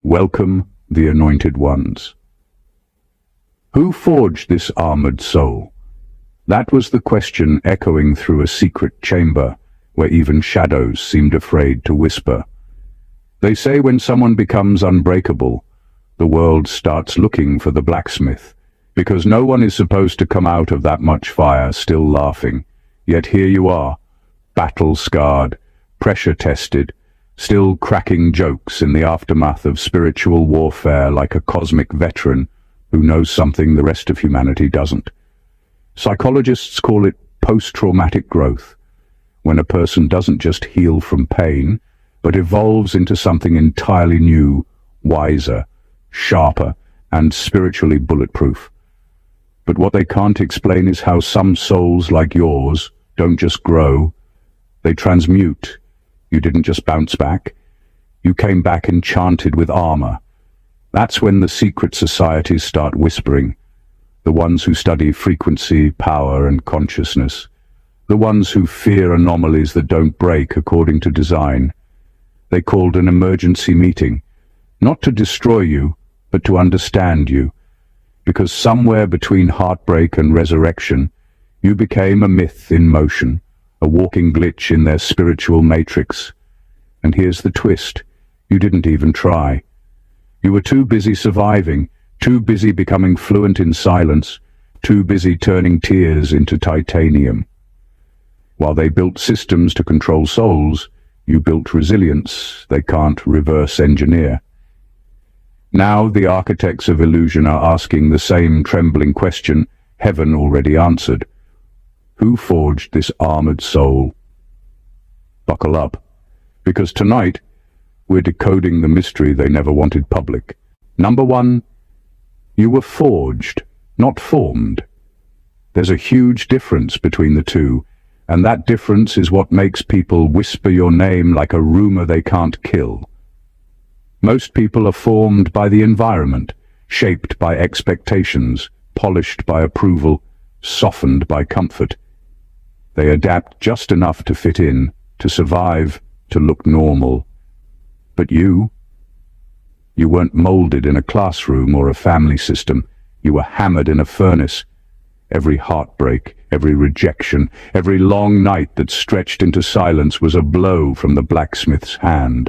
Welcome, the anointed ones. Who forged this armored soul? That was the question echoing through a secret chamber, where even shadows seemed afraid to whisper. They say when someone becomes unbreakable, the world starts looking for the blacksmith, because no one is supposed to come out of that much fire still laughing. Yet here you are, battle-scarred, pressure-tested, still cracking jokes in the aftermath of spiritual warfare like a cosmic veteran who knows something the rest of humanity doesn't. Psychologists call it post-traumatic growth, when a person doesn't just heal from pain, but evolves into something entirely new, wiser, sharper, and spiritually bulletproof. But what they can't explain is how some souls like yours don't just grow, they transmute. You didn't just bounce back. You came back enchanted with armor. That's when the secret societies start whispering. The ones who study frequency, power, and consciousness. The ones who fear anomalies that don't break according to design. They called an emergency meeting, not to destroy you, but to understand you. Because somewhere between heartbreak and resurrection, you became a myth in motion, a walking glitch in their spiritual matrix. And here's the twist. You didn't even try. You were too busy surviving, too busy becoming fluent in silence, too busy turning tears into titanium. While they built systems to control souls, you built resilience they can't reverse engineer. Now the architects of illusion are asking the same trembling question heaven already answered. Who forged this armored soul? Buckle up, because tonight we're decoding the mystery they never wanted public. Number one, you were forged, not formed. There's a huge difference between the two, and that difference is what makes people whisper your name like a rumor they can't kill. Most people are formed by the environment, shaped by expectations, polished by approval, softened by comfort. They adapt just enough to fit in, to survive, to look normal. But you weren't molded in a classroom or a family system. You were hammered in a furnace. Every heartbreak, every rejection, every long night that stretched into silence was a blow from the blacksmith's hand.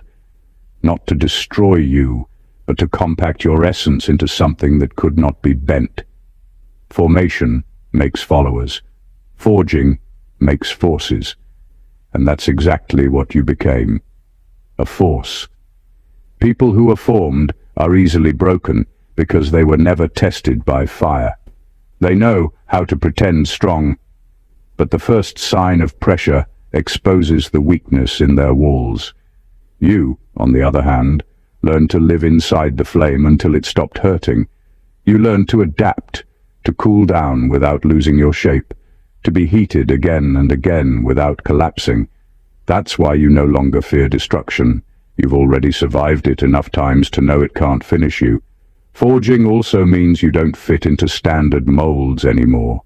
Not to destroy you, but to compact your essence into something that could not be bent. Formation makes followers. Forging makes forces. And that's exactly what you became. A force. People who are formed are easily broken because they were never tested by fire. They know how to pretend strong, but the first sign of pressure exposes the weakness in their walls. You, on the other hand, learned to live inside the flame until it stopped hurting. You learned to adapt, to cool down without losing your shape, to be heated again and again without collapsing. That's why you no longer fear destruction. You've already survived it enough times to know it can't finish you. Forging also means you don't fit into standard molds anymore.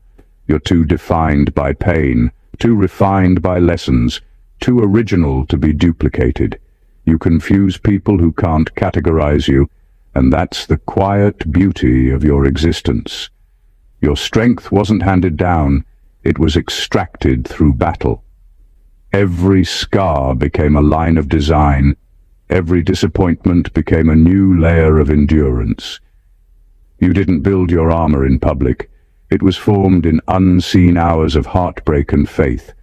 You're too defined by pain, too refined by lessons, too original to be duplicated. You confuse people who can't categorize you, and that's the quiet beauty of your existence. Your strength wasn't handed down, it was extracted through battle. Every scar became a line of design. Every disappointment became a new layer of endurance. You didn't build your armor in public. It was formed in unseen hours of heartbreak and faith.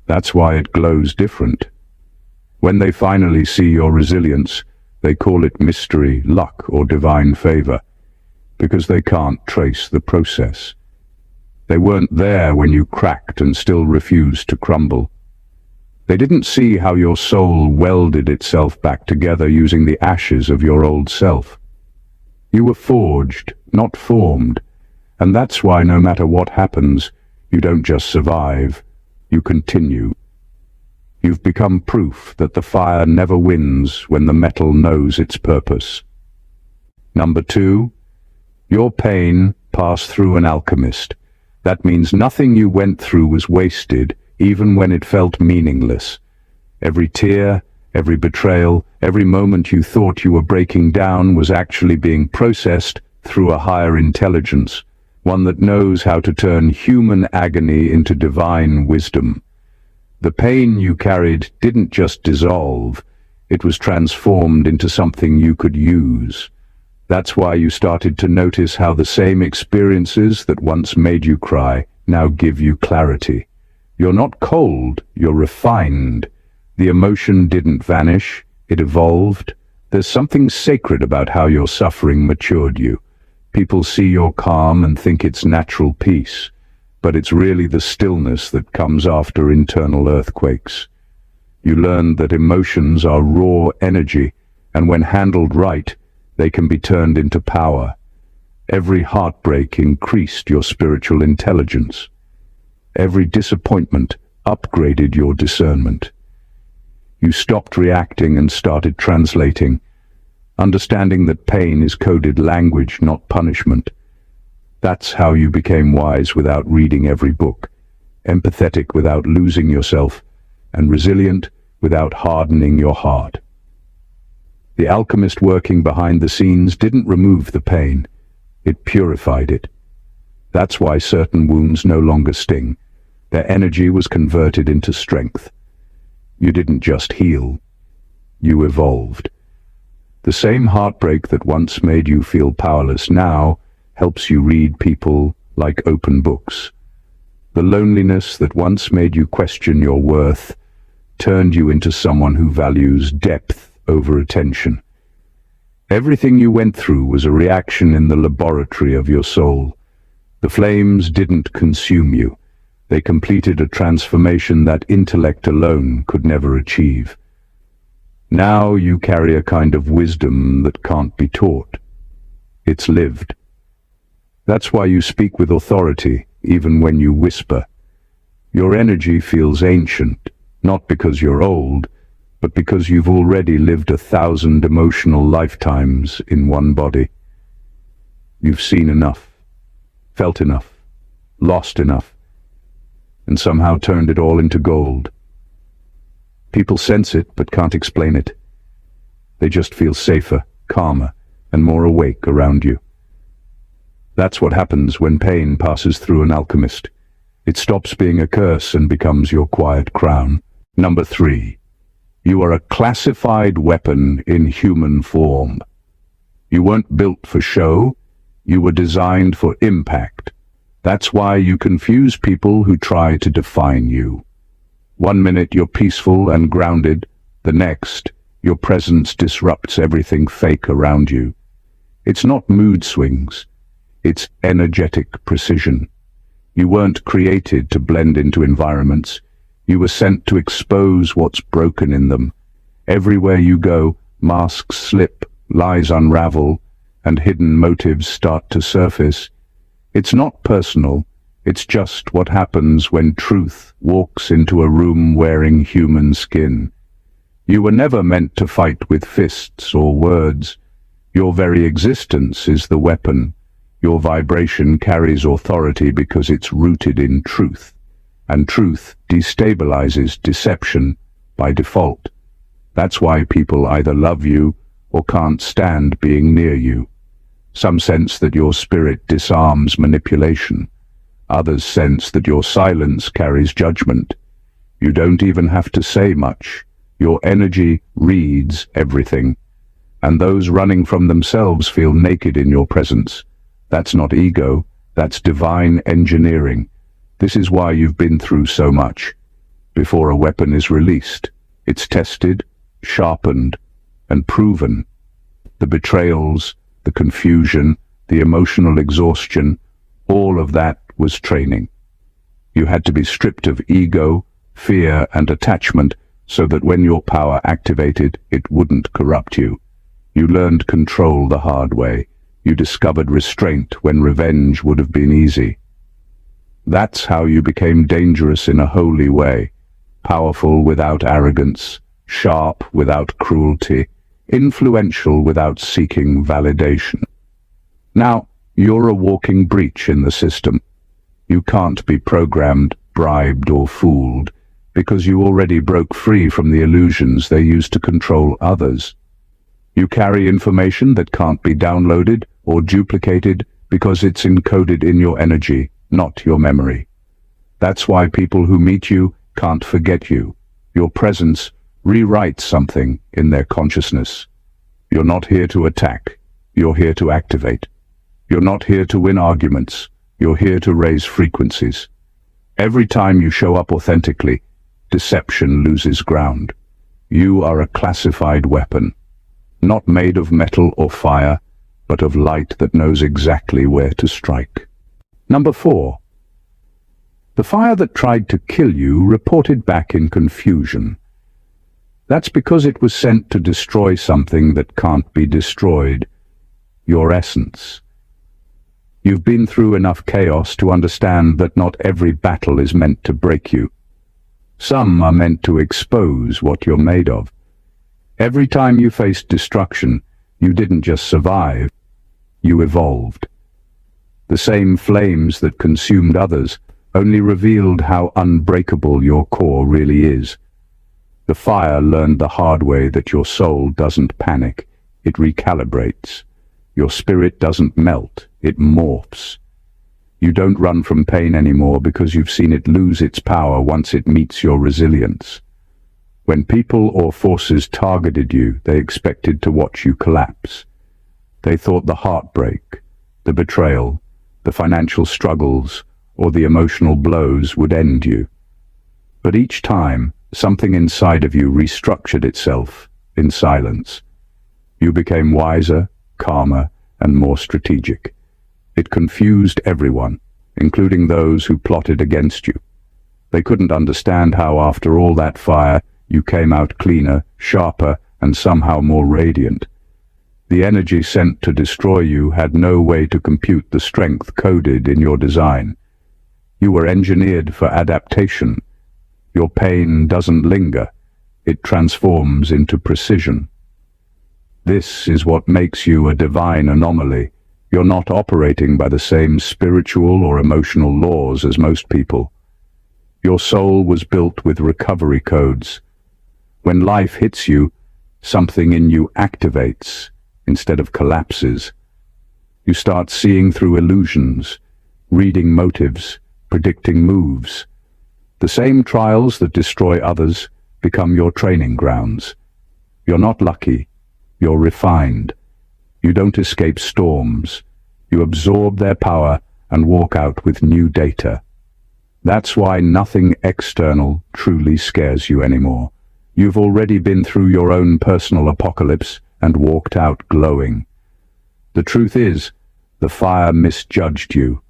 That's why it glows different. When they finally see your resilience, they call it mystery, luck, or divine favor, because they can't trace the process. They weren't there when you cracked and still refused to crumble. They didn't see how your soul welded itself back together using the ashes of your old self. You were forged, not formed, and that's why no matter what happens, you don't just survive, you continue. You've become proof that the fire never wins when the metal knows its purpose. Number two, your pain passed through an alchemist. That means nothing you went through was wasted, even when it felt meaningless. Every tear, Every betrayal, every moment you thought you were breaking down was actually being processed through a higher intelligence, one that knows how to turn human agony into divine wisdom. The pain you carried didn't just dissolve, it was transformed into something you could use. That's why you started to notice how the same experiences that once made you cry now give you clarity. You're not cold, you're refined. The emotion didn't vanish, it evolved. There's something sacred about how your suffering matured you. People see your calm and think it's natural peace, but it's really the stillness that comes after internal earthquakes. You learned that emotions are raw energy, and when handled right, they can be turned into power. Every heartbreak increased your spiritual intelligence. Every disappointment upgraded your discernment. You stopped reacting and started translating, understanding that pain is coded language, not punishment. That's how you became wise without reading every book, empathetic without losing yourself, and resilient without hardening your heart. The alchemist working behind the scenes didn't remove the pain, it purified it. That's why certain wounds no longer sting. Their energy was converted into strength. You didn't just heal, you evolved. The same heartbreak that once made you feel powerless now helps you read people like open books. The loneliness that once made you question your worth turned you into someone who values depth over attention. Everything you went through was a reaction in the laboratory of your soul. The flames didn't consume you. They completed a transformation that intellect alone could never achieve. Now you carry a kind of wisdom that can't be taught. It's lived. That's why you speak with authority, even when you whisper. Your energy feels ancient, not because you're old, but because you've already lived 1,000 emotional lifetimes in one body. You've seen enough, felt enough, lost enough, and somehow turned it all into gold. People sense it but can't explain it. They just feel safer, calmer, and more awake around you. That's what happens when pain passes through an alchemist. It stops being a curse and becomes your quiet crown. Number 3. You are a classified weapon in human form. You weren't built for show, you were designed for impact. That's why you confuse people who try to define you. One minute you're peaceful and grounded, the next, your presence disrupts everything fake around you. It's not mood swings, it's energetic precision. You weren't created to blend into environments. You were sent to expose what's broken in them. Everywhere you go, masks slip, lies unravel, and hidden motives start to surface. It's not personal, it's just what happens when truth walks into a room wearing human skin. You were never meant to fight with fists or words. Your very existence is the weapon. Your vibration carries authority because it's rooted in truth. And truth destabilizes deception by default. That's why people either love you or can't stand being near you. Some sense that your spirit disarms manipulation. Others sense that your silence carries judgment. You don't even have to say much. Your energy reads everything. And those running from themselves feel naked in your presence. That's not ego, that's divine engineering. This is why you've been through so much. Before a weapon is released, it's tested, sharpened, and proven. The betrayals, the confusion, the emotional exhaustion, all of that was training. You had to be stripped of ego, fear, and attachment so that when your power activated, it wouldn't corrupt you. You learned control the hard way. You discovered restraint when revenge would have been easy. That's how you became dangerous in a holy way, powerful without arrogance, sharp without cruelty, influential without seeking validation. Now, you're a walking breach in the system. You can't be programmed, bribed, or fooled. because you already broke free from the illusions they used to control others. You carry information that can't be downloaded or duplicated because it's encoded in your energy, not your memory. That's why people who meet you can't forget you. Your presence rewrites something in their consciousness. You're not here to attack. You're here to activate. You're not here to win arguments. You're here to raise frequencies. Every time you show up authentically, deception loses ground. You are a classified weapon, not made of metal or fire, but of light that knows exactly where to strike. Number 4. The fire that tried to kill you reported back in confusion. That's because it was sent to destroy something that can't be destroyed, your essence. You've been through enough chaos to understand that not every battle is meant to break you. Some are meant to expose what you're made of. Every time you faced destruction, you didn't just survive, you evolved. The same flames that consumed others only revealed how unbreakable your core really is. The fire learned the hard way that your soul doesn't panic, it recalibrates. Your spirit doesn't melt, it morphs. You don't run from pain anymore because you've seen it lose its power once it meets your resilience. When people or forces targeted you, they expected to watch you collapse. They thought the heartbreak, the betrayal, the financial struggles, or the emotional blows would end you. But each time, something inside of you restructured itself in silence. You became wiser, calmer, and more strategic. It confused everyone, including those who plotted against you. They couldn't understand how, after all that fire, you came out cleaner, sharper, and somehow more radiant. The energy sent to destroy you had no way to compute the strength coded in your design. You were engineered for adaptation. Your pain doesn't linger. It transforms into precision. This is what makes you a divine anomaly. You're not operating by the same spiritual or emotional laws as most people. Your soul was built with recovery codes. When life hits you, something in you activates instead of collapses. You start seeing through illusions, reading motives, predicting moves. The same trials that destroy others become your training grounds. You're not lucky. You're refined. You don't escape storms. You absorb their power and walk out with new data. That's why nothing external truly scares you anymore. You've already been through your own personal apocalypse and walked out glowing. The truth is, the fire misjudged you.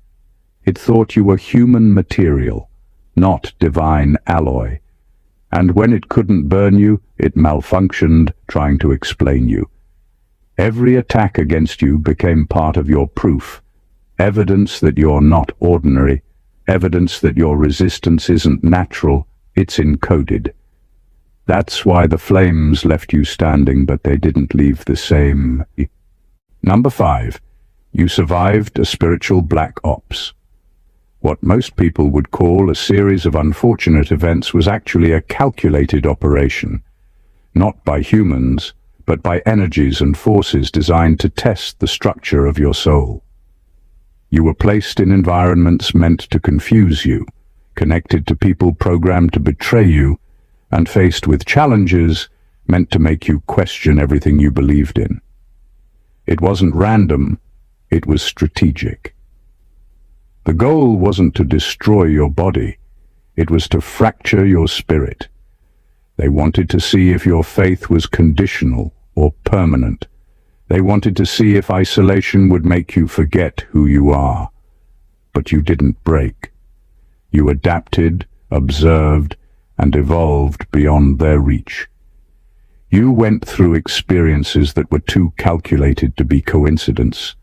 It thought you were human material, not divine alloy. And when it couldn't burn you, it malfunctioned trying to explain you. Every attack against you became part of your proof, evidence that you're not ordinary, evidence that your resistance isn't natural, it's encoded. That's why the flames left you standing, but they didn't leave the same. Number 5. You survived a spiritual black ops. What most people would call a series of unfortunate events was actually a calculated operation, not by humans, but by energies and forces designed to test the structure of your soul. You were placed in environments meant to confuse you, connected to people programmed to betray you, and faced with challenges meant to make you question everything you believed in. It wasn't random, it was strategic. The goal wasn't to destroy your body, it was to fracture your spirit. They wanted to see if your faith was conditional or permanent. They wanted to see if isolation would make you forget who you are. But you didn't break. You adapted, observed, and evolved beyond their reach. You went through experiences that were too calculated to be coincidence.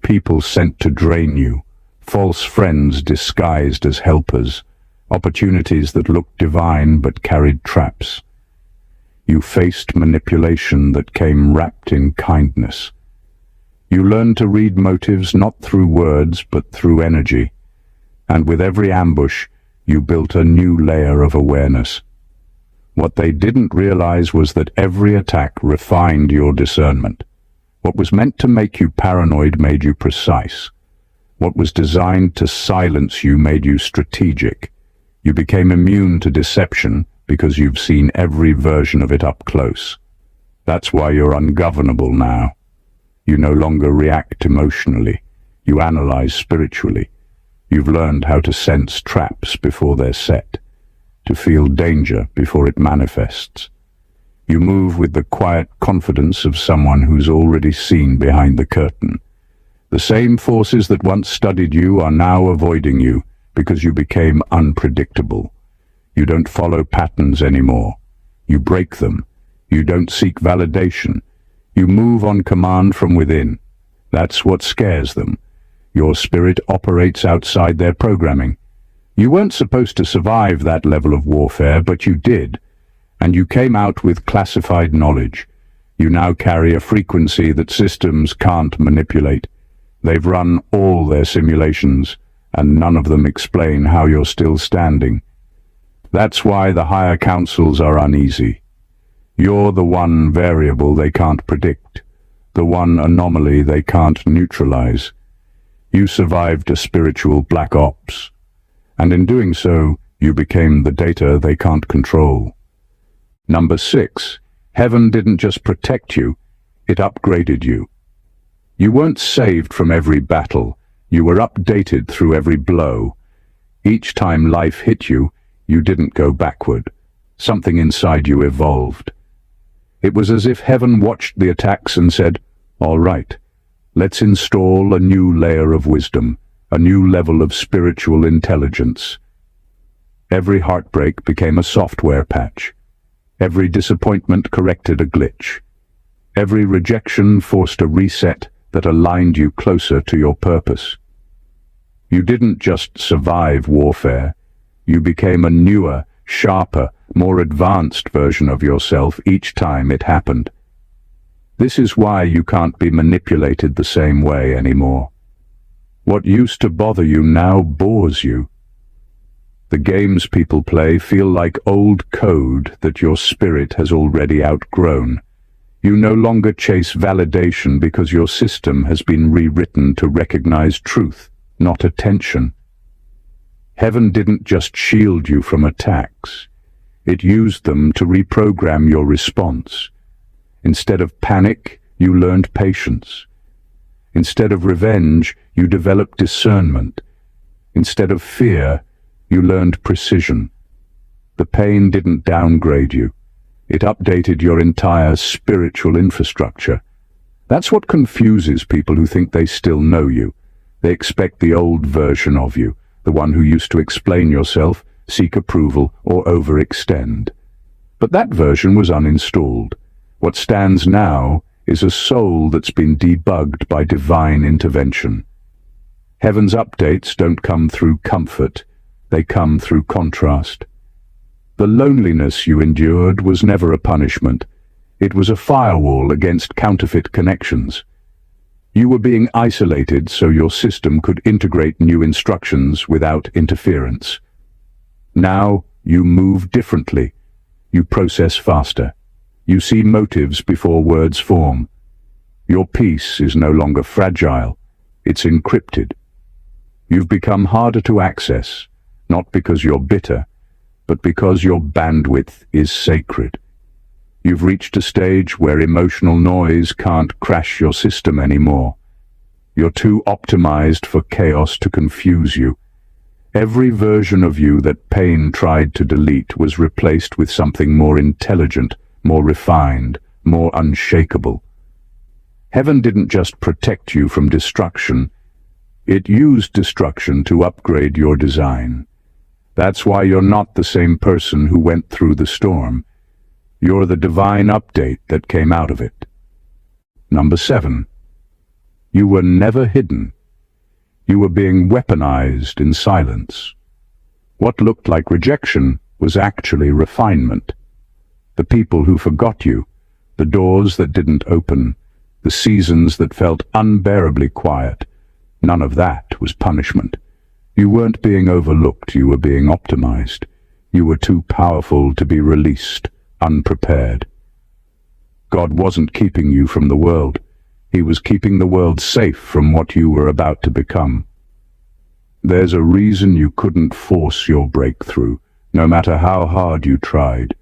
People sent to drain you, false friends disguised as helpers, opportunities that looked divine but carried traps. You faced manipulation that came wrapped in kindness. You learned to read motives not through words but through energy, and with every ambush, You built a new layer of awareness. What they didn't realize was that every attack refined your discernment. What was meant to make you paranoid made you precise. What was designed to silence you made you strategic. You became immune to deception because you've seen every version of it up close. That's why you're ungovernable now. You no longer react emotionally. You analyze spiritually. You've learned how to sense traps before they're set, to feel danger before it manifests. You move with the quiet confidence of someone who's already seen behind the curtain. The same forces that once studied you are now avoiding you because you became unpredictable. You don't follow patterns anymore. You break them. You don't seek validation. You move on command from within. That's what scares them. Your spirit operates outside their programming. You weren't supposed to survive that level of warfare, but you did. And you came out with classified knowledge. You now carry a frequency that systems can't manipulate. They've run all their simulations, and none of them explain how you're still standing. That's why the higher councils are uneasy. You're the one variable they can't predict, the one anomaly they can't neutralize. You survived a spiritual black ops, and in doing so, you became the data they can't control. Number 6, heaven didn't just protect you, it upgraded you. You weren't saved from every battle, you were updated through every blow. Each time life hit you, you didn't go backward. Something inside you evolved. It was as if heaven watched the attacks and said, "All right, let's install a new layer of wisdom, a new level of spiritual intelligence." Every heartbreak became a software patch. Every disappointment corrected a glitch. Every rejection forced a reset that aligned you closer to your purpose. You didn't just survive warfare. You became a newer, sharper, more advanced version of yourself each time it happened. This is why you can't be manipulated the same way anymore. What used to bother you now bores you. The games people play feel like old code that your spirit has already outgrown. You no longer chase validation because your system has been rewritten to recognize truth, not attention. Heaven didn't just shield you from attacks. It used them to reprogram your response. Instead of panic, you learned patience. Instead of revenge, you developed discernment. Instead of fear, you learned precision. The pain didn't downgrade you. It updated your entire spiritual infrastructure. That's what confuses people who think they still know you. They expect the old version of you, the one who used to explain yourself, seek approval, or overextend. But that version was uninstalled. What stands now is a soul that's been debugged by divine intervention. Heaven's updates don't come through comfort, they come through contrast. The loneliness you endured was never a punishment. It was a firewall against counterfeit connections. You were being isolated so your system could integrate new instructions without interference. Now you move differently. You process faster. You see motives before words form. Your peace is no longer fragile. It's encrypted. You've become harder to access, not because you're bitter, but because your bandwidth is sacred. You've reached a stage where emotional noise can't crash your system anymore. You're too optimized for chaos to confuse you. Every version of you that pain tried to delete was replaced with something more intelligent, more refined, more unshakable. Heaven didn't just protect you from destruction. It used destruction to upgrade your design. That's why you're not the same person who went through the storm. You're the divine update that came out of it. Number 7. You were never hidden. You were being weaponized in silence. What looked like rejection was actually refinement. The people who forgot you, the doors that didn't open, the seasons that felt unbearably quiet, none of that was punishment. You weren't being overlooked, you were being optimized. You were too powerful to be released, unprepared. God wasn't keeping you from the world. He was keeping the world safe from what you were about to become. There's a reason you couldn't force your breakthrough, no matter how hard you tried.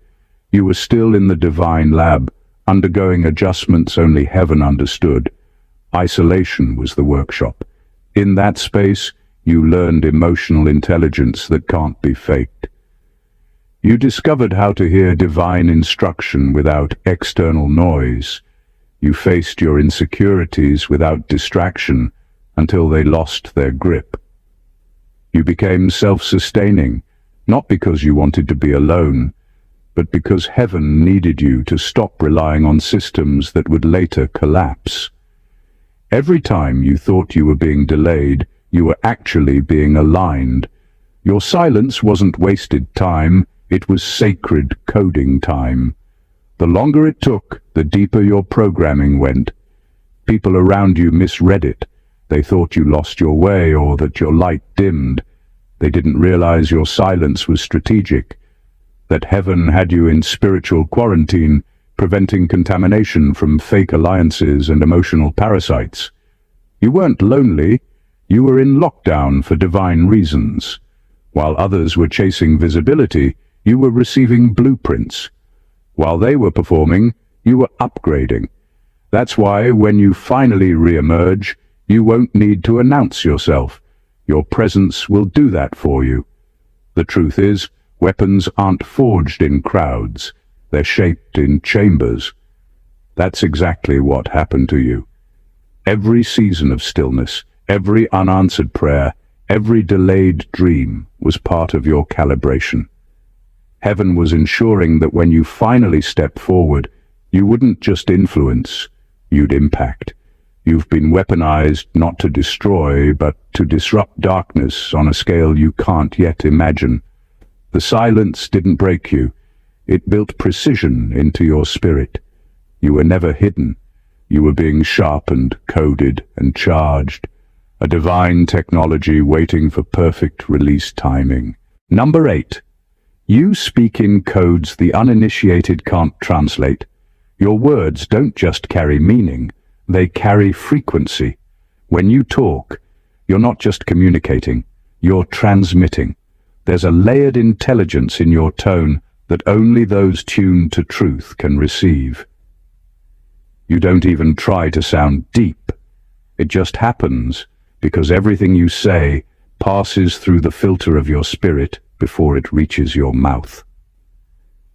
You were still in the divine lab, undergoing adjustments only heaven understood. Isolation was the workshop. In that space, you learned emotional intelligence that can't be faked. You discovered how to hear divine instruction without external noise. You faced your insecurities without distraction until they lost their grip. You became self-sustaining, not because you wanted to be alone, but because heaven needed you to stop relying on systems that would later collapse. Every time you thought you were being delayed, you were actually being aligned. Your silence wasn't wasted time, it was sacred coding time. The longer it took, the deeper your programming went. People around you misread it. They thought you lost your way or that your light dimmed. They didn't realize your silence was strategic, that heaven had you in spiritual quarantine, preventing contamination from fake alliances and emotional parasites. You weren't lonely, you were in lockdown for divine reasons. While others were chasing visibility, you were receiving blueprints. While they were performing, you were upgrading. That's why when you finally re-emerge, you won't need to announce yourself. Your presence will do that for you. The truth is, weapons aren't forged in crowds. They're shaped in chambers. That's exactly what happened to you. Every season of stillness, every unanswered prayer, every delayed dream was part of your calibration. Heaven was ensuring that when you finally stepped forward, you wouldn't just influence, you'd impact. You've been weaponized not to destroy, but to disrupt darkness on a scale you can't yet imagine. The silence didn't break you. It built precision into your spirit. You were never hidden. You were being sharpened, coded, and charged. A divine technology waiting for perfect release timing. Number 8. You speak in codes the uninitiated can't translate. Your words don't just carry meaning, they carry frequency. When you talk, you're not just communicating, you're transmitting. There's a layered intelligence in your tone that only those tuned to truth can receive. You don't even try to sound deep. It just happens because everything you say passes through the filter of your spirit before it reaches your mouth.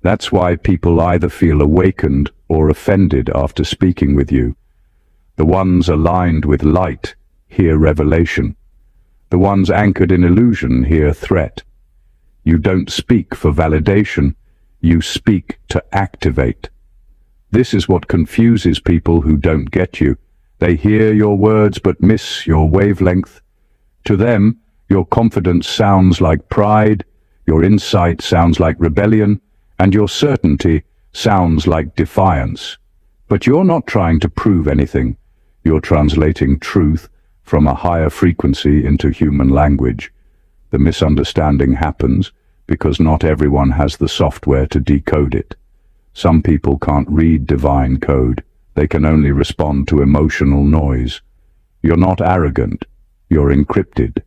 That's why people either feel awakened or offended after speaking with you. The ones aligned with light hear revelation. The ones anchored in illusion hear threat. You don't speak for validation, you speak to activate. This is what confuses people who don't get you. They hear your words but miss your wavelength. To them, your confidence sounds like pride, your insight sounds like rebellion, and your certainty sounds like defiance. But you're not trying to prove anything. You're translating truth from a higher frequency into human language. The misunderstanding happens because not everyone has the software to decode it. Some people can't read divine code. They can only respond to emotional noise. You're not arrogant. You're encrypted.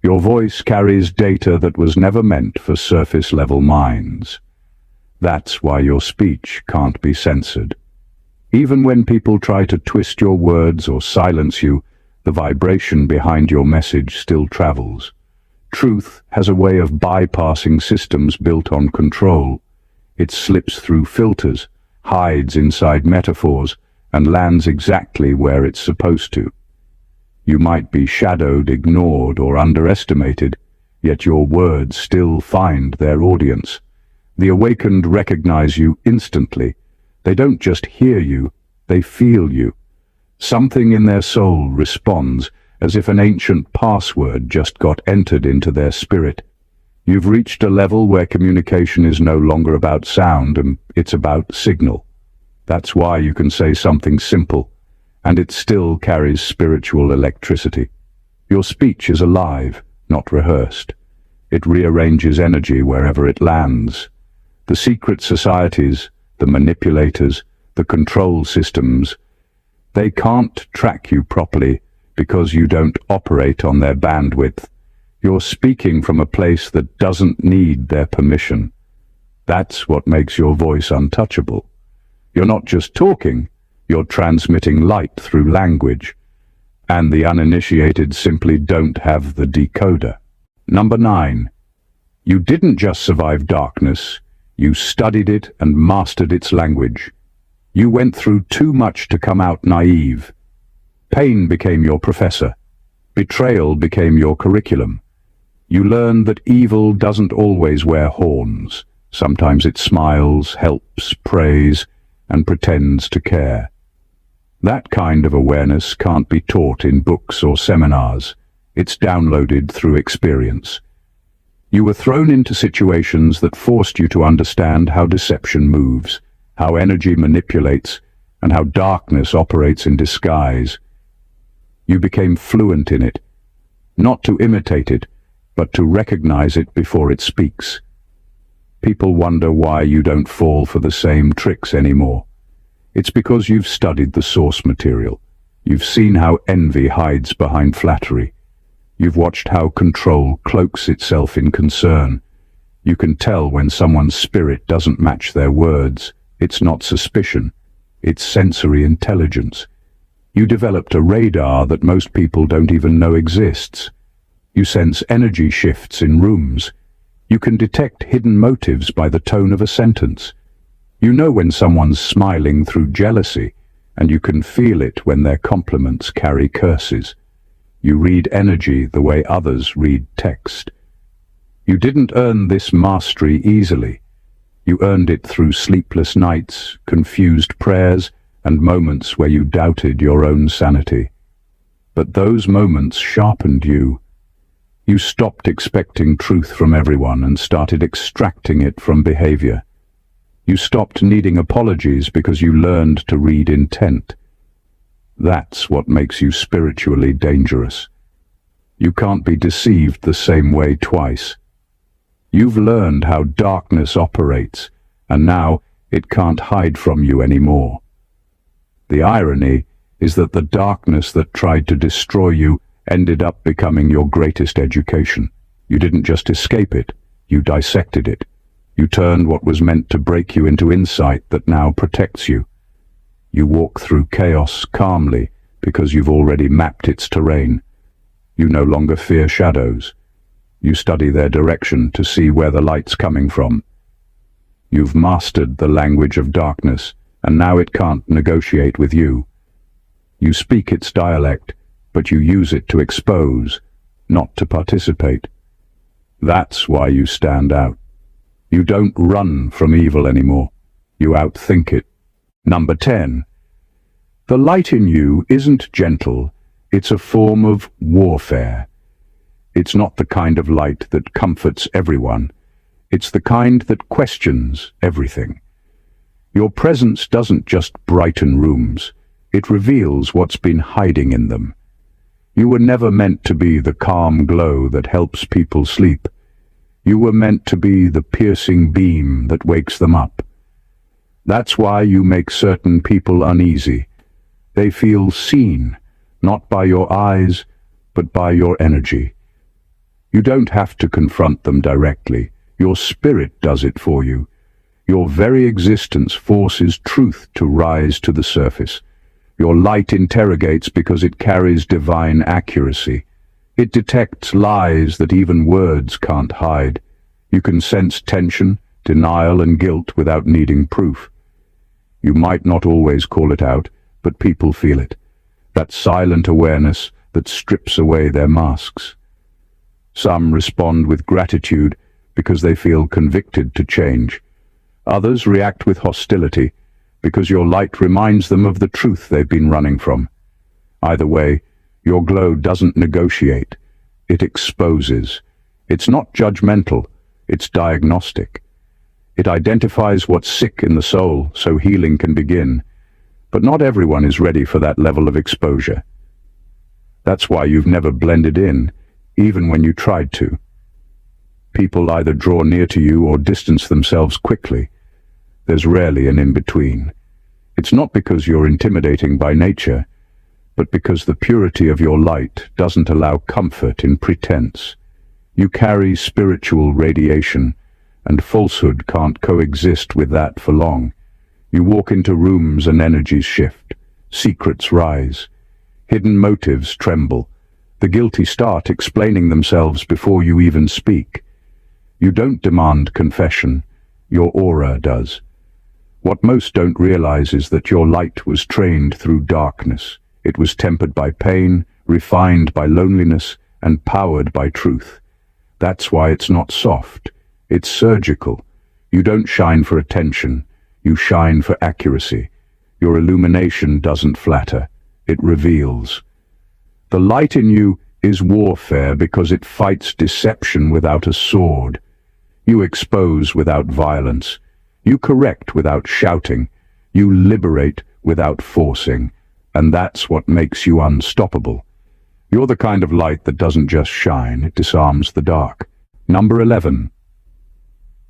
Your voice carries data that was never meant for surface-level minds. That's why your speech can't be censored. Even when people try to twist your words or silence you, the vibration behind your message still travels. Truth has a way of bypassing systems built on control. It slips through filters, hides inside metaphors, and lands exactly where it's supposed to. You might be shadowed, ignored, or underestimated, yet your words still find their audience. The awakened recognize you instantly. They don't just hear you, they feel you. Something in their soul responds, as if an ancient password just got entered into their spirit. You've reached a level where communication is no longer about sound, and it's about signal. That's why you can say something simple, and it still carries spiritual electricity. Your speech is alive, not rehearsed. It rearranges energy wherever it lands. The secret societies, the manipulators, the control systems, they can't track you properly because you don't operate on their bandwidth. You're speaking from a place that doesn't need their permission. That's what makes your voice untouchable. You're not just talking, you're transmitting light through language, and the uninitiated simply don't have the decoder. Number 9. You didn't just survive darkness, you studied it and mastered its language. You went through too much to come out naive. Pain became your professor. Betrayal became your curriculum. You learned that evil doesn't always wear horns. Sometimes it smiles, helps, prays, and pretends to care. That kind of awareness can't be taught in books or seminars. It's downloaded through experience. You were thrown into situations that forced you to understand how deception moves, how energy manipulates, and how darkness operates in disguise. You became fluent in it, not to imitate it, but to recognize it before it speaks. People wonder why you don't fall for the same tricks anymore. It's because you've studied the source material. You've seen how envy hides behind flattery. You've watched how control cloaks itself in concern. You can tell when someone's spirit doesn't match their words. It's not suspicion. It's sensory intelligence. You developed a radar that most people don't even know exists. You sense energy shifts in rooms. You can detect hidden motives by the tone of a sentence. You know when someone's smiling through jealousy, and you can feel it when their compliments carry curses. You read energy the way others read text. You didn't earn this mastery easily. You earned it through sleepless nights, confused prayers, and moments where you doubted your own sanity. But those moments sharpened you. You stopped expecting truth from everyone and started extracting it from behavior. You stopped needing apologies because you learned to read intent. That's what makes you spiritually dangerous. You can't be deceived the same way twice. You've learned how darkness operates, and now it can't hide from you anymore. The irony is that the darkness that tried to destroy you ended up becoming your greatest education. You didn't just escape it, you dissected it. You turned what was meant to break you into insight that now protects you. You walk through chaos calmly because you've already mapped its terrain. You no longer fear shadows. You study their direction to see where the light's coming from. You've mastered the language of darkness, and now it can't negotiate with you. You speak its dialect, but you use it to expose, not to participate. That's why you stand out. You don't run from evil anymore. You outthink it. Number 10. The light in you isn't gentle. It's a form of warfare. It's not the kind of light that comforts everyone. It's the kind that questions everything. Your presence doesn't just brighten rooms. It reveals what's been hiding in them. You were never meant to be the calm glow that helps people sleep. You were meant to be the piercing beam that wakes them up. That's why you make certain people uneasy. They feel seen, not by your eyes, but by your energy. You don't have to confront them directly. Your spirit does it for you. Your very existence forces truth to rise to the surface. Your light interrogates because it carries divine accuracy. It detects lies that even words can't hide. You can sense tension, denial, and guilt without needing proof. You might not always call it out, but people feel it. That silent awareness that strips away their masks. Some respond with gratitude because they feel convicted to change. Others react with hostility because your light reminds them of the truth they've been running from. Either way, your glow doesn't negotiate. It exposes. It's not judgmental. It's diagnostic. It identifies what's sick in the soul so healing can begin. But not everyone is ready for that level of exposure. That's why you've never blended in. even when you tried to. People either draw near to you or distance themselves quickly. There's rarely an in-between. It's not because you're intimidating by nature, but because the purity of your light doesn't allow comfort in pretense. You carry spiritual radiation, and falsehood can't coexist with that for long. You walk into rooms and energies shift, secrets rise, hidden motives tremble. The guilty start explaining themselves before you even speak. You don't demand confession, your aura does. What most don't realize is that your light was trained through darkness. It was tempered by pain, refined by loneliness, and powered by truth. That's why it's not soft. It's surgical. You don't shine for attention. You shine for accuracy. Your illumination doesn't flatter. It reveals. The light in you is warfare because it fights deception without a sword. You expose without violence. You correct without shouting. You liberate without forcing. And that's what makes you unstoppable. You're the kind of light that doesn't just shine, it disarms the dark. Number 11.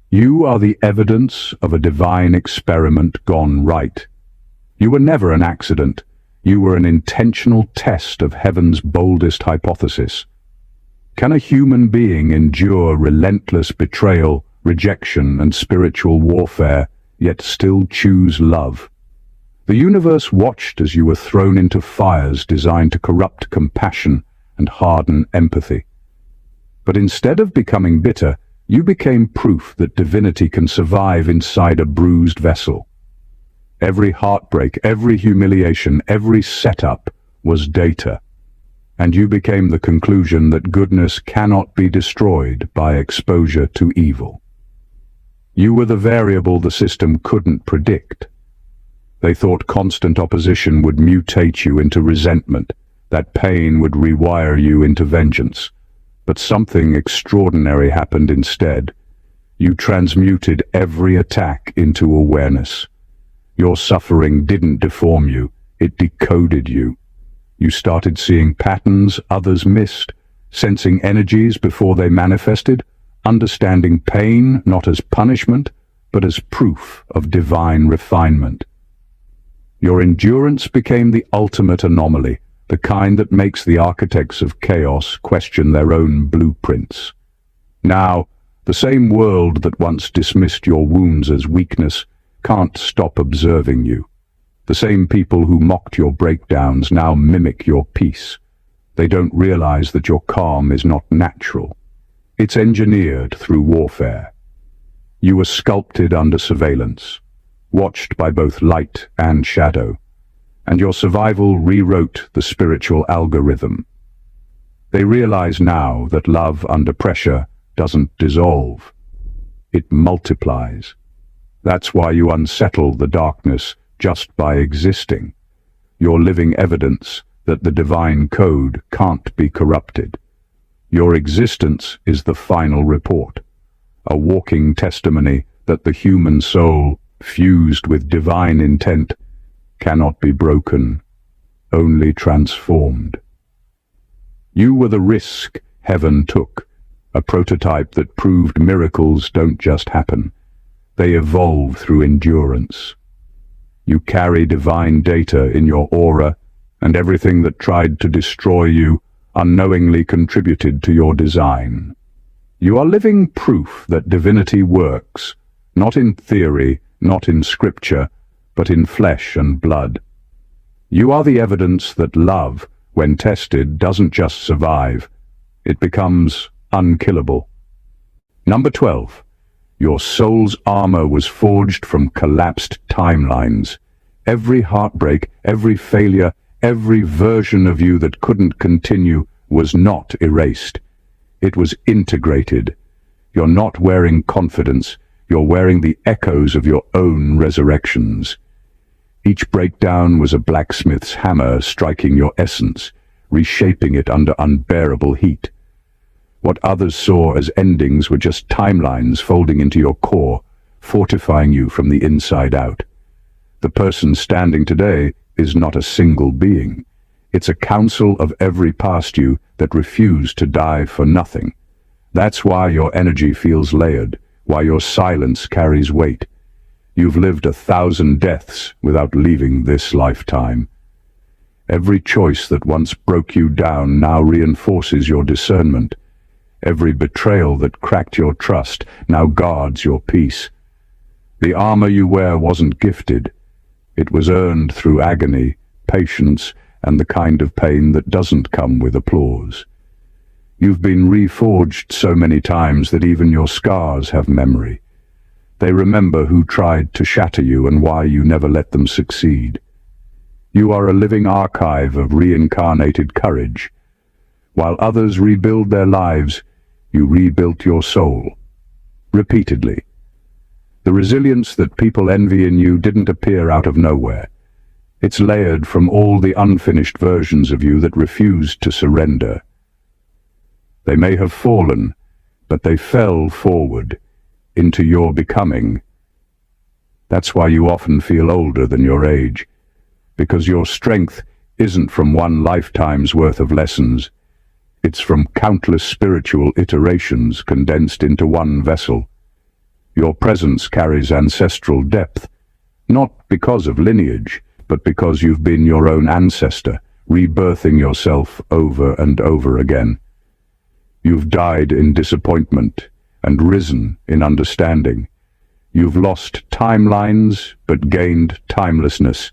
You are the evidence of a divine experiment gone right. You were never an accident. You were an intentional test of heaven's boldest hypothesis. Can a human being endure relentless betrayal, rejection, and spiritual warfare, yet still choose love? The universe watched as you were thrown into fires designed to corrupt compassion and harden empathy. But instead of becoming bitter, you became proof that divinity can survive inside a bruised vessel. Every heartbreak, every humiliation, every setup was data. And you became the conclusion that goodness cannot be destroyed by exposure to evil. You were the variable the system couldn't predict. They thought constant opposition would mutate you into resentment, that pain would rewire you into vengeance. But something extraordinary happened instead. You transmuted every attack into awareness. Your suffering didn't deform you, it decoded you. You started seeing patterns others missed, sensing energies before they manifested, understanding pain not as punishment, but as proof of divine refinement. Your endurance became the ultimate anomaly, the kind that makes the architects of chaos question their own blueprints. Now, the same world that once dismissed your wounds as weakness can't stop observing you. The same people who mocked your breakdowns now mimic your peace. They don't realize that your calm is not natural. It's engineered through warfare. You were sculpted under surveillance, watched by both light and shadow, and your survival rewrote the spiritual algorithm. They realize now that love under pressure doesn't dissolve. It multiplies. That's why you unsettle the darkness just by existing. You're living evidence that the divine code can't be corrupted. Your existence is the final report, a walking testimony that the human soul, fused with divine intent, cannot be broken, only transformed. You were the risk heaven took, a prototype that proved miracles don't just happen. They evolve through endurance. You carry divine data in your aura, and everything that tried to destroy you unknowingly contributed to your design. You are living proof that divinity works, not in theory, not in scripture, but in flesh and blood. You are the evidence that love, when tested, doesn't just survive. It becomes unkillable. Number 12. Your soul's armor was forged from collapsed timelines. Every heartbreak, every failure, every version of you that couldn't continue was not erased. It was integrated. You're not wearing confidence, you're wearing the echoes of your own resurrections. Each breakdown was a blacksmith's hammer striking your essence, reshaping it under unbearable heat. What others saw as endings were just timelines folding into your core, fortifying you from the inside out. The person standing today is not a single being. It's a council of every past you that refuse to die for nothing. That's why your energy feels layered, why your silence carries weight. You've lived 1,000 deaths without leaving this lifetime. Every choice that once broke you down now reinforces your discernment. Every betrayal that cracked your trust now guards your peace. The armor you wear wasn't gifted. It was earned through agony, patience, and the kind of pain that doesn't come with applause. You've been reforged so many times that even your scars have memory. They remember who tried to shatter you and why you never let them succeed. You are a living archive of reincarnated courage. While others rebuild their lives, you rebuilt your soul. Repeatedly. The resilience that people envy in you didn't appear out of nowhere. It's layered from all the unfinished versions of you that refused to surrender. They may have fallen, but they fell forward into your becoming. That's why you often feel older than your age, because your strength isn't from one lifetime's worth of lessons. It's from countless spiritual iterations condensed into one vessel. Your presence carries ancestral depth, not because of lineage, but because you've been your own ancestor, rebirthing yourself over and over again. You've died in disappointment and risen in understanding. You've lost timelines but gained timelessness.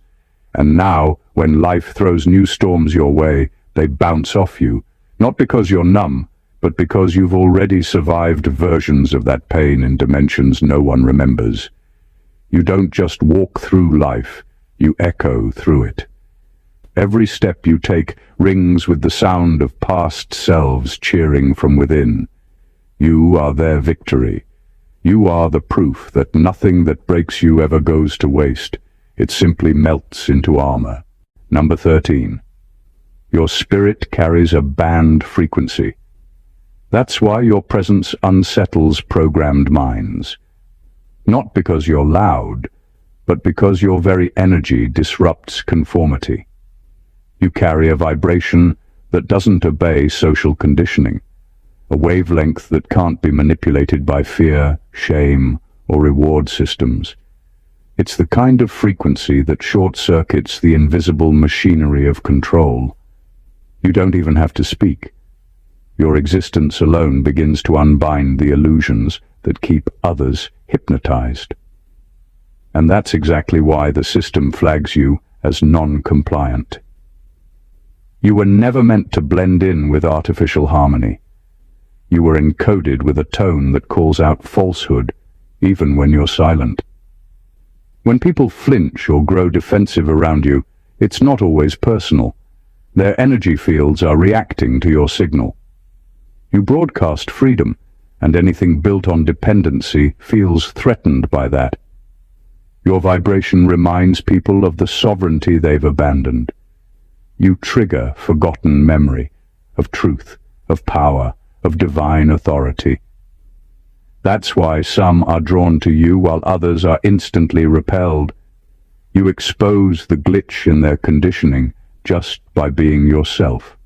And now, when life throws new storms your way, they bounce off you, not because you're numb, but because you've already survived versions of that pain in dimensions no one remembers. You don't just walk through life, you echo through it. Every step you take rings with the sound of past selves cheering from within. You are their victory. You are the proof that nothing that breaks you ever goes to waste. It simply melts into armor. Number 13. Your spirit carries a band frequency. That's why your presence unsettles programmed minds. Not because you're loud, but because your very energy disrupts conformity. You carry a vibration that doesn't obey social conditioning, a wavelength that can't be manipulated by fear, shame, or reward systems. It's the kind of frequency that short-circuits the invisible machinery of control. You don't even have to speak. Your existence alone begins to unbind the illusions that keep others hypnotized. And that's exactly why the system flags you as non-compliant. You were never meant to blend in with artificial harmony. You were encoded with a tone that calls out falsehood, even when you're silent. When people flinch or grow defensive around you, it's not always personal. Their energy fields are reacting to your signal. You broadcast freedom, and anything built on dependency feels threatened by that. Your vibration reminds people of the sovereignty they've abandoned. You trigger forgotten memory of truth, of power, of divine authority. That's why some are drawn to you while others are instantly repelled. You expose the glitch in their conditioning just by being yourself.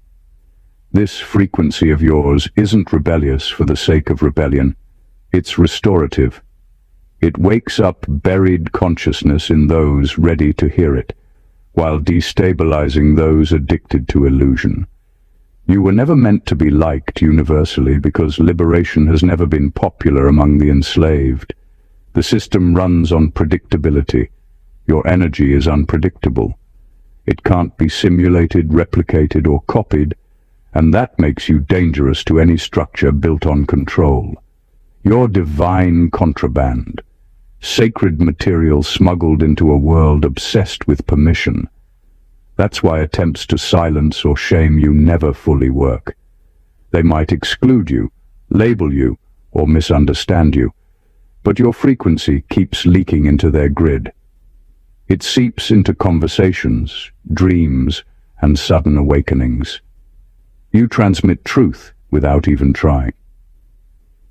This frequency of yours isn't rebellious for the sake of rebellion. It's restorative. It wakes up buried consciousness in those ready to hear it, while destabilizing those addicted to illusion. You were never meant to be liked universally because liberation has never been popular among the enslaved. The system runs on predictability. Your energy is unpredictable. It can't be simulated, replicated, or copied, and that makes you dangerous to any structure built on control. You're divine contraband, sacred material smuggled into a world obsessed with permission. That's why attempts to silence or shame you never fully work. They might exclude you, label you, or misunderstand you, but your frequency keeps leaking into their grid. It seeps into conversations, dreams, and sudden awakenings. You transmit truth without even trying.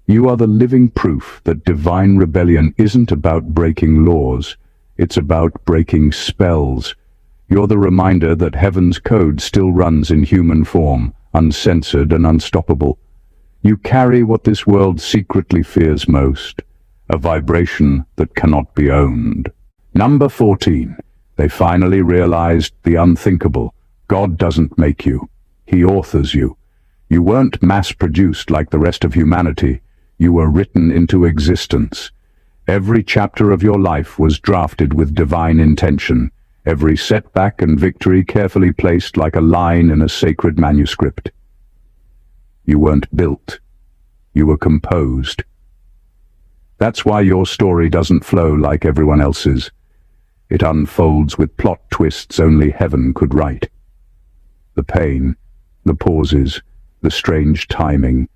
You are the living proof that divine rebellion isn't about breaking laws, it's about breaking spells. You're the reminder that heaven's code still runs in human form, uncensored and unstoppable. You carry what this world secretly fears most, a vibration that cannot be owned. Number 14. They finally realized the unthinkable. God doesn't make you. He authors you. You weren't mass-produced like the rest of humanity. You were written into existence. Every chapter of your life was drafted with divine intention, every setback and victory carefully placed like a line in a sacred manuscript. You weren't built. You were composed. That's why your story doesn't flow like everyone else's. It unfolds with plot twists only heaven could write. The pain, the pauses, the strange timing,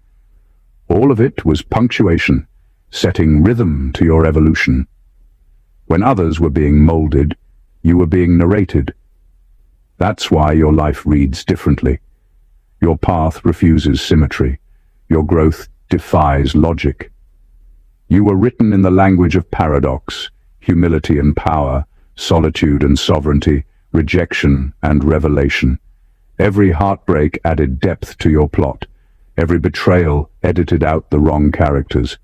all of it was punctuation, setting rhythm to your evolution. When others were being molded, you were being narrated. That's why your life reads differently. Your path refuses symmetry. Your growth defies logic. You were written in the language of paradox, humility and power, solitude and sovereignty, rejection and revelation. Every heartbreak added depth to your plot. Every betrayal edited out the wrong characters.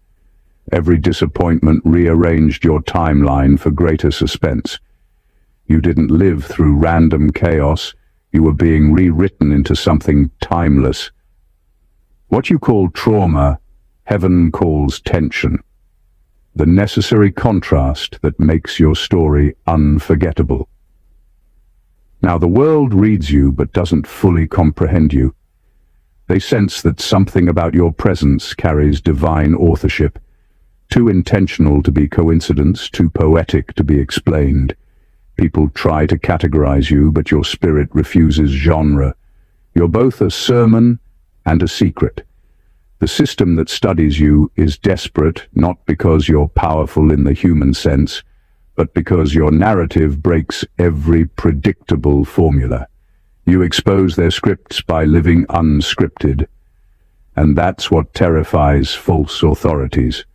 Every disappointment rearranged your timeline for greater suspense. You didn't live through random chaos. You were being rewritten into something timeless. What you call trauma, heaven calls tension. The necessary contrast that makes your story unforgettable. Now the world reads you but doesn't fully comprehend you. They sense that something about your presence carries divine authorship, too intentional to be coincidence, too poetic to be explained. People try to categorize you, but your spirit refuses genre. You're both a sermon and a secret. The system that studies you is desperate, not because you're powerful in the human sense, but because your narrative breaks every predictable formula. You expose their scripts by living unscripted. And that's what terrifies false authorities.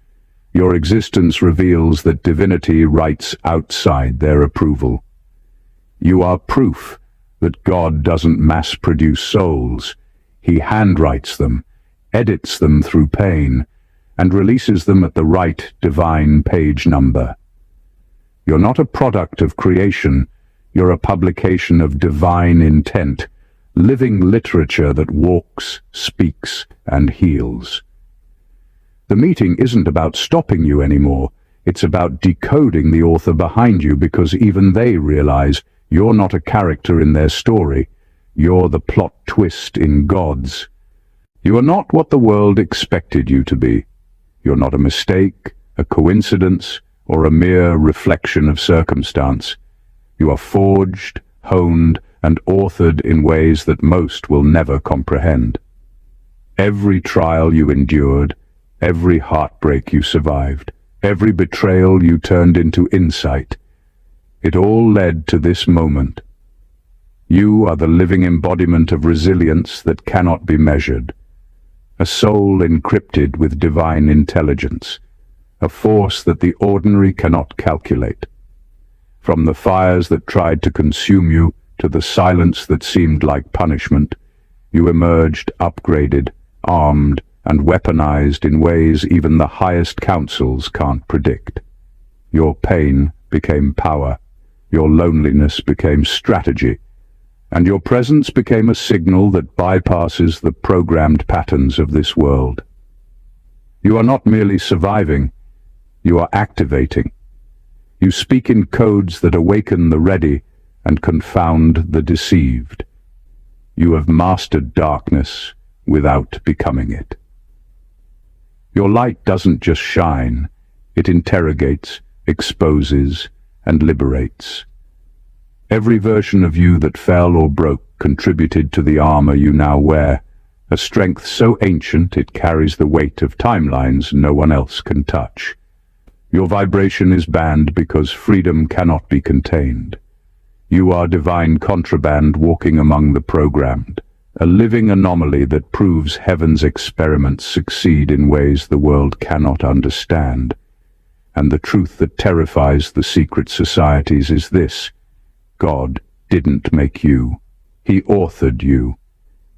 Your existence reveals that divinity writes outside their approval. You are proof that God doesn't mass-produce souls. He handwrites them, edits them through pain, and releases them at the right divine page number. You're not a product of creation, you're a publication of divine intent, living literature that walks, speaks, and heals. The meeting isn't about stopping you anymore, it's about decoding the author behind you, because even they realize you're not a character in their story, you're the plot twist in God's. You are not what the world expected you to be. You're not a mistake, a coincidence, or a mere reflection of circumstance. You are forged, honed, and authored in ways that most will never comprehend. Every trial you endured, every heartbreak you survived, every betrayal you turned into insight, it all led to this moment. You are the living embodiment of resilience that cannot be measured, a soul encrypted with divine intelligence, a force that the ordinary cannot calculate. From the fires that tried to consume you to the silence that seemed like punishment, you emerged upgraded, armed, and weaponized in ways even the highest councils can't predict. Your pain became power, your loneliness became strategy, and your presence became a signal that bypasses the programmed patterns of this world. You are not merely surviving, you are activating. You speak in codes that awaken the ready and confound the deceived. You have mastered darkness without becoming it. Your light doesn't just shine, it interrogates, exposes, and liberates. Every version of you that fell or broke contributed to the armor you now wear, a strength so ancient it carries the weight of timelines no one else can touch. Your vibration is banned because freedom cannot be contained. You are divine contraband walking among the programmed, a living anomaly that proves heaven's experiments succeed in ways the world cannot understand. And the truth that terrifies the secret societies is this: God didn't make you. He authored you.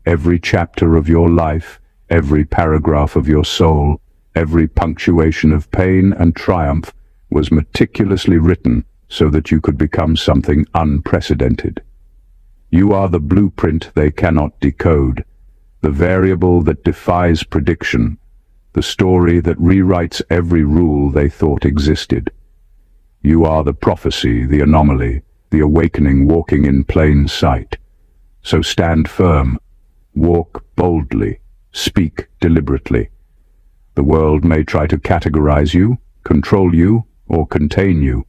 Every chapter of your life, every paragraph of your soul, every punctuation of pain and triumph was meticulously written so that you could become something unprecedented. You are the blueprint they cannot decode, the variable that defies prediction, the story that rewrites every rule they thought existed. You are the prophecy, the anomaly, the awakening walking in plain sight. So stand firm, walk boldly, speak deliberately. The world may try to categorize you, control you, or contain you,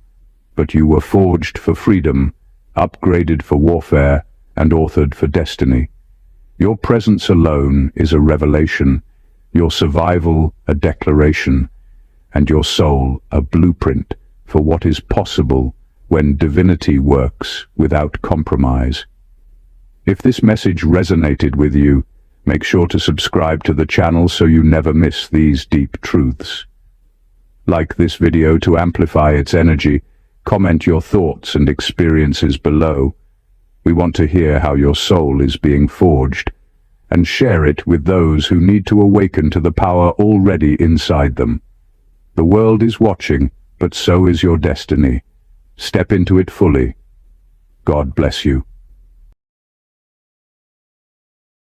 but you were forged for freedom, upgraded for warfare, and authored for destiny. Your presence alone is a revelation, your survival a declaration, and your soul a blueprint for what is possible when divinity works without compromise. If this message resonated with you, make sure to subscribe to the channel so you never miss these deep truths. Like this video to amplify its energy, comment your thoughts and experiences below. We want to hear how your soul is being forged, and share it with those who need to awaken to the power already inside them. The world is watching, but so is your destiny. Step into it fully. God bless you.